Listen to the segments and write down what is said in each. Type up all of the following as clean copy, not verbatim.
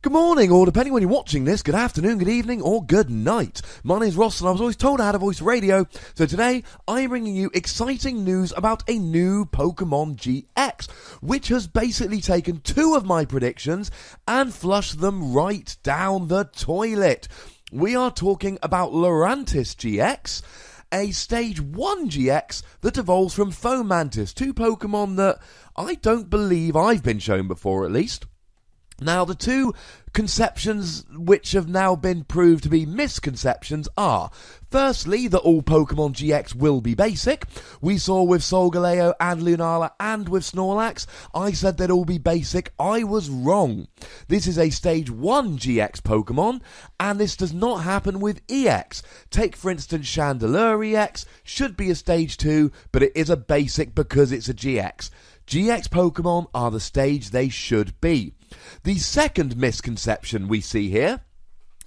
Good morning, or depending when you're watching this, good afternoon, good evening, or good night. My name's Ross, and I was always told I had a voice radio, so today I'm bringing you exciting news about a new Pokémon GX, which has basically taken two of my predictions and flushed them right down the toilet. We are talking about Lurantis GX, a Stage 1 GX that evolves from Fomantis, two Pokemon that I don't believe I've been shown before, at least. Now, the two conceptions which have now been proved to be misconceptions are, firstly, that all Pokemon GX will be basic. We saw with Solgaleo and Lunala and with Snorlax, I said they'd all be basic. I was wrong. This is a Stage 1 GX Pokemon, and this does not happen with EX. Take, for instance, Chandelure EX, should be a Stage 2, but it is a basic because it's a GX. GX Pokemon are the stage they should be. The second misconception we see here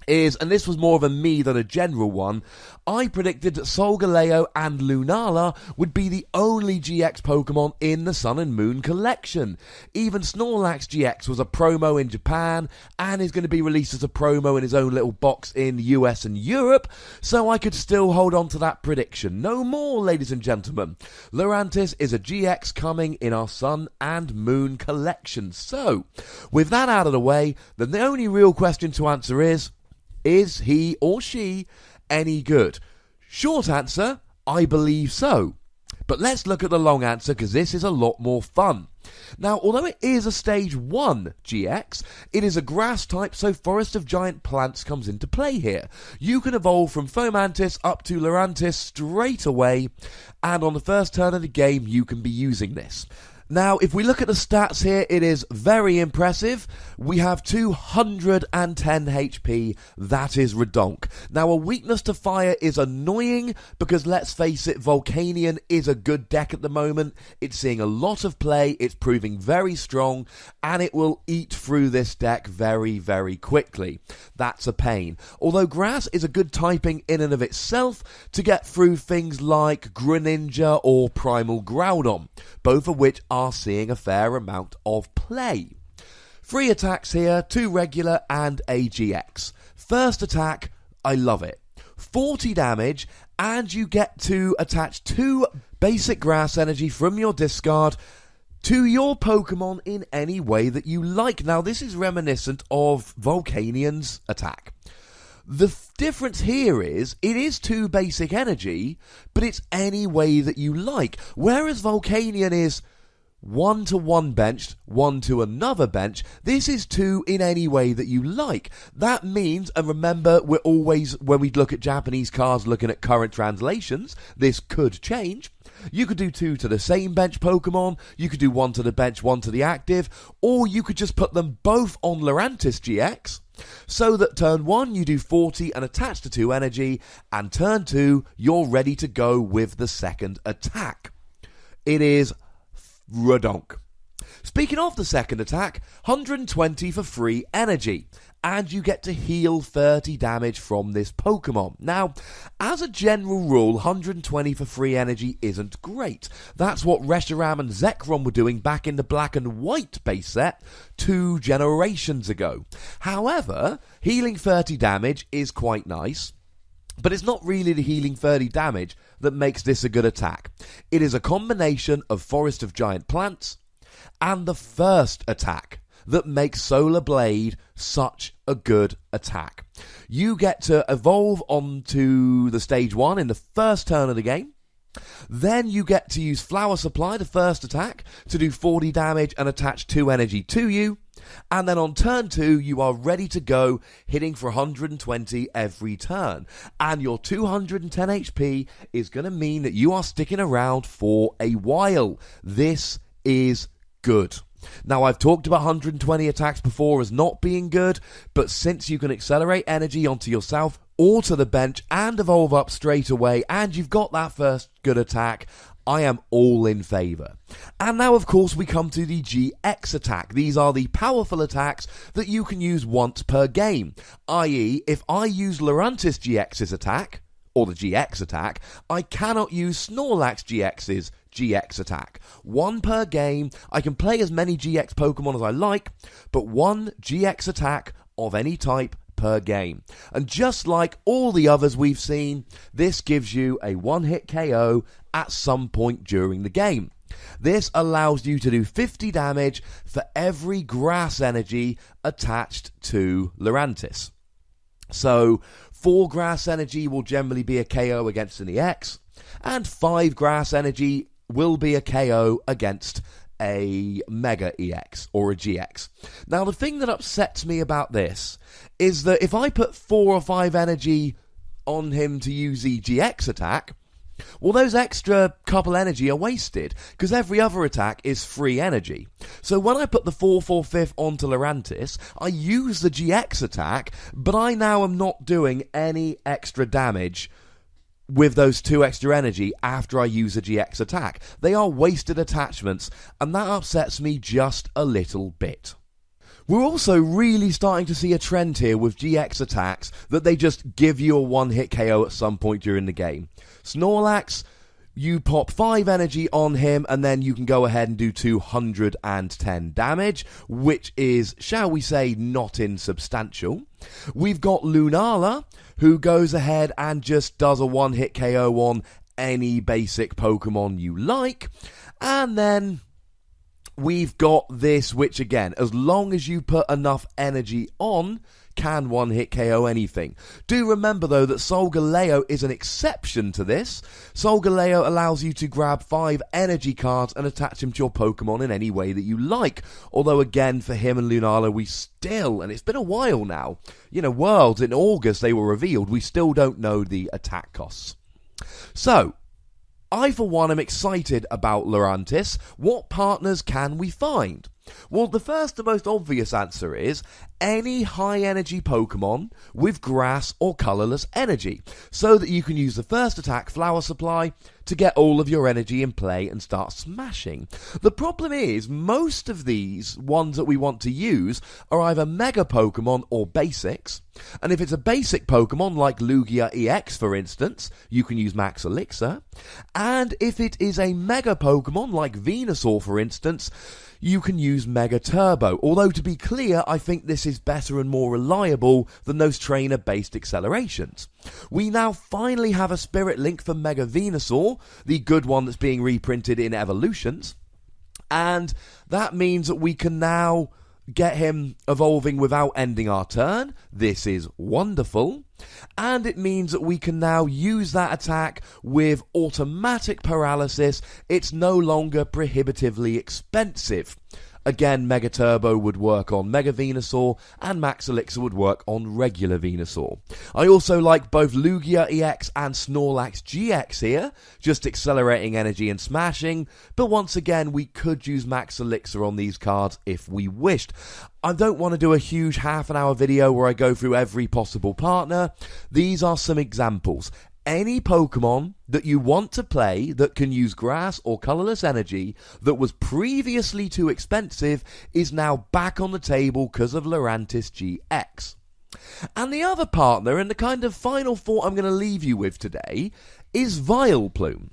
is, and this was more of a me than a general one, I predicted that Solgaleo and Lunala would be the only GX Pokemon in the Sun and Moon collection. Even Snorlax GX was a promo in Japan and is going to be released as a promo in his own little box in the US and Europe, so I could still hold on to that prediction. No more, ladies and gentlemen. Lurantis is a GX coming in our Sun and Moon collection. So, with that out of the way, then the only real question to answer is he or she any good? Short answer, I believe so. But let's look at the long answer, because this is a lot more fun. Now, although it is a Stage 1 GX, it is a grass type, so Forest of Giant Plants comes into play here. You can evolve from Fomantis up to Lurantis straight away, and on the first turn of the game, you can be using this. Now, if we look at the stats here, it is very impressive. We have 210 HP, that is redonk. Now, a weakness to fire is annoying, because let's face it, Volcanion is a good deck at the moment. It's seeing a lot of play, it's proving very strong, and it will eat through this deck very, very quickly. That's a pain. Although Grass is a good typing in and of itself to get through things like Greninja or Primal Groudon, both of which are seeing a fair amount of play. 3 attacks here, 2 regular and a GX. First attack, I love it. 40 damage, and you get to attach 2 basic grass energy from your discard to your Pokemon in any way that you like. Now, this is reminiscent of Volcanion's attack. The difference here is, it is 2 basic energy, but it's any way that you like. Whereas Volcanion is 1 to one benched, 1 to another bench, this is 2 in any way that you like. That means, and remember, we're always, when we look at Japanese cards looking at current translations, this could change. You could do 2 to the same bench Pokemon, you could do 1 to the bench, 1 to the active, or you could just put them both on Lurantis GX, so that turn 1 you do 40 and attach to 2 energy, and turn 2 you're ready to go with the second attack. It is redonk. Speaking of the second attack, 120 for free energy, and you get to heal 30 damage from this Pokemon. Now, as a general rule, 120 for free energy isn't great. That's what Reshiram and Zekrom were doing back in the black and white base set 2 generations ago. However, healing 30 damage is quite nice, but it's not really the healing 30 damage that makes this a good attack. It is a combination of Forest of Giant Plants and the first attack that makes Solar Blade such a good attack. You get to evolve onto the Stage 1 in the first turn of the game. Then you get to use Flower Supply, the first attack, to do 40 damage and attach 2 energy to you. And then on turn 2, you are ready to go, hitting for 120 every turn. And your 210 HP is going to mean that you are sticking around for a while. This is good. Now, I've talked about 120 attacks before as not being good, but since you can accelerate energy onto yourself or to the bench and evolve up straight away, and you've got that first good attack, I am all in favour. And now, of course, we come to the GX attack. These are the powerful attacks that you can use once per game. I.e., if I use Lurantis GX's attack, or the GX attack, I cannot use Snorlax GX's GX attack. 1 per game. I can play as many GX Pokemon as I like, but 1 GX attack of any type per game. And just like all the others we've seen, this gives you a one-hit KO at some point during the game. This allows you to do 50 damage for every grass energy attached to Lurantis. So 4 grass energy will generally be a KO against an EX, and 5 grass energy will be a KO against a Mega EX or a GX. Now, the thing that upsets me about this is that if I put 4 or 5 energy on him to use the GX attack, well, those extra couple energy are wasted, because every other attack is free energy. So when I put the 4/4/5 onto Lurantis, I use the GX attack, but I now am not doing any extra damage with those 2 extra energy after I use a GX attack. They are wasted attachments, and that upsets me just a little bit. We're also really starting to see a trend here with GX attacks that they just give you a one-hit KO at some point during the game. Snorlax, you pop 5 energy on him, and then you can go ahead and do 210 damage, which is, shall we say, not insubstantial. We've got Lunala, who goes ahead and just does a one-hit KO on any basic Pokemon you like. And then we've got this, which again, as long as you put enough energy on, can one-hit KO anything. Do remember, though, that Solgaleo is an exception to this. Solgaleo allows you to grab 5 energy cards and attach them to your Pokemon in any way that you like. Although, again, for him and Lunala, we still, and it's been a while now, Worlds, in August they were revealed, we still don't know the attack costs. So, I, for one, am excited about Lurantis. What partners can we find? Well, the first and most obvious answer is any high-energy Pokemon with grass or colourless energy, so that you can use the first attack, Flower Supply, to get all of your energy in play and start smashing. The problem is, most of these ones that we want to use are either Mega Pokemon or Basics, and if it's a basic Pokemon like Lugia EX, for instance, you can use Max Elixir, and if it is a Mega Pokemon like Venusaur, for instance, you can use Mega Turbo, although to be clear, I think this is better and more reliable than those trainer-based accelerations. We now finally have a Spirit Link for Mega Venusaur, the good one that's being reprinted in Evolutions, and that means that we can now get him evolving without ending our turn. This is wonderful. And it means that we can now use that attack with automatic paralysis. It's no longer prohibitively expensive. Again, Mega Turbo would work on Mega Venusaur, and Max Elixir would work on regular Venusaur. I also like both Lugia EX and Snorlax GX here, just accelerating energy and smashing, but once again, we could use Max Elixir on these cards if we wished. I don't want to do a huge half-an-hour video where I go through every possible partner. These are some examples. Any Pokemon that you want to play that can use grass or colourless energy that was previously too expensive is now back on the table because of Lurantis GX. And the other partner, and the kind of final thought I'm going to leave you with today, is Vileplume.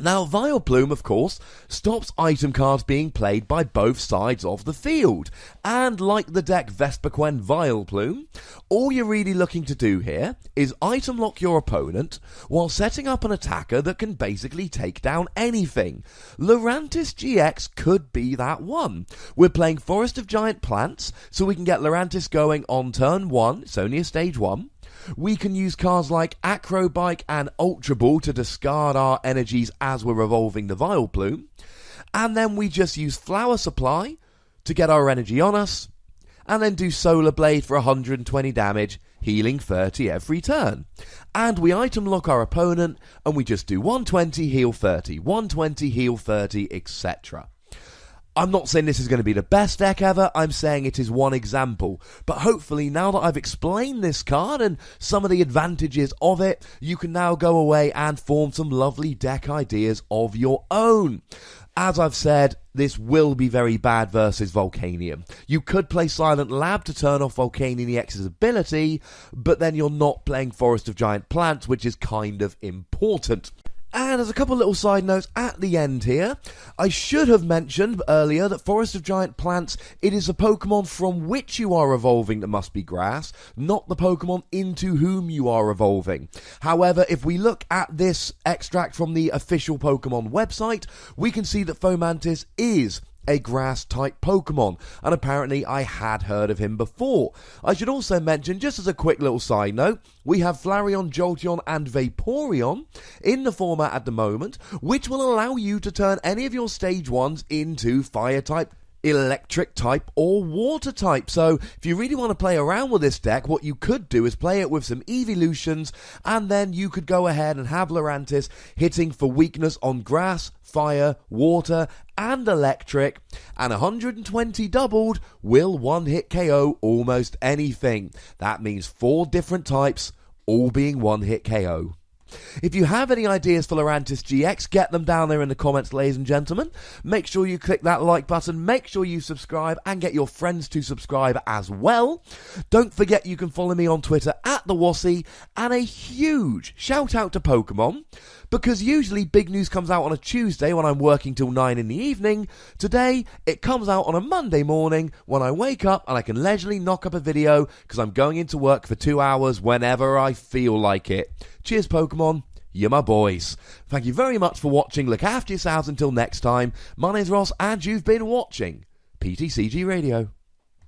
Now, Vileplume, of course, stops item cards being played by both sides of the field. And like the deck Vespiquen Vileplume, all you're really looking to do here is item lock your opponent while setting up an attacker that can basically take down anything. Lurantis GX could be that one. We're playing Forest of Giant Plants, so we can get Lurantis going on turn 1, it's only a stage 1. We can use cards like Acrobike and Ultra Ball to discard our energies as we're evolving the Vileplume. And then we just use Flower Supply to get our energy on us. And then do Solar Blade for 120 damage, healing 30 every turn. And we item lock our opponent and we just do 120, heal 30, 120, heal 30, etc. I'm not saying this is going to be the best deck ever, I'm saying it is one example. But hopefully, now that I've explained this card and some of the advantages of it, you can now go away and form some lovely deck ideas of your own. As I've said, this will be very bad versus Volcanion. You could play Silent Lab to turn off Volcanion EX's ability, but then you're not playing Forest of Giant Plants, which is kind of important. And there's a couple little side notes at the end here. I should have mentioned earlier that Forest of Giant Plants, it is the Pokemon from which you are evolving that must be grass, not the Pokemon into whom you are evolving. However, if we look at this extract from the official Pokemon website, we can see that Fomantis is a grass-type Pokemon, and apparently I had heard of him before. I should also mention, just as a quick little side note, we have Flareon, Jolteon, and Vaporeon in the format at the moment, which will allow you to turn any of your Stage 1s into Fire-type, Electric type or Water type. So if you really want to play around with this deck, what you could do is play it with some evolutions, and then you could go ahead and have Lurantis hitting for weakness on Grass, Fire, Water and Electric, and 120 doubled will one-hit KO almost anything. That means 4 different types all being one-hit KO. If you have any ideas for Lurantis GX, get them down there in the comments, ladies and gentlemen. Make sure you click that like button, make sure you subscribe, and get your friends to subscribe as well. Don't forget you can follow me on Twitter at @TheWassy, and a huge shout out to Pokemon, because usually big news comes out on a Tuesday when I'm working till 9 in the evening. Today, it comes out on a Monday morning when I wake up and I can leisurely knock up a video because I'm going into work for 2 hours whenever I feel like it. Cheers, Pokemon. You're my boys. Thank you very much for watching. Look after yourselves until next time. My name's Ross, and you've been watching PTCG Radio.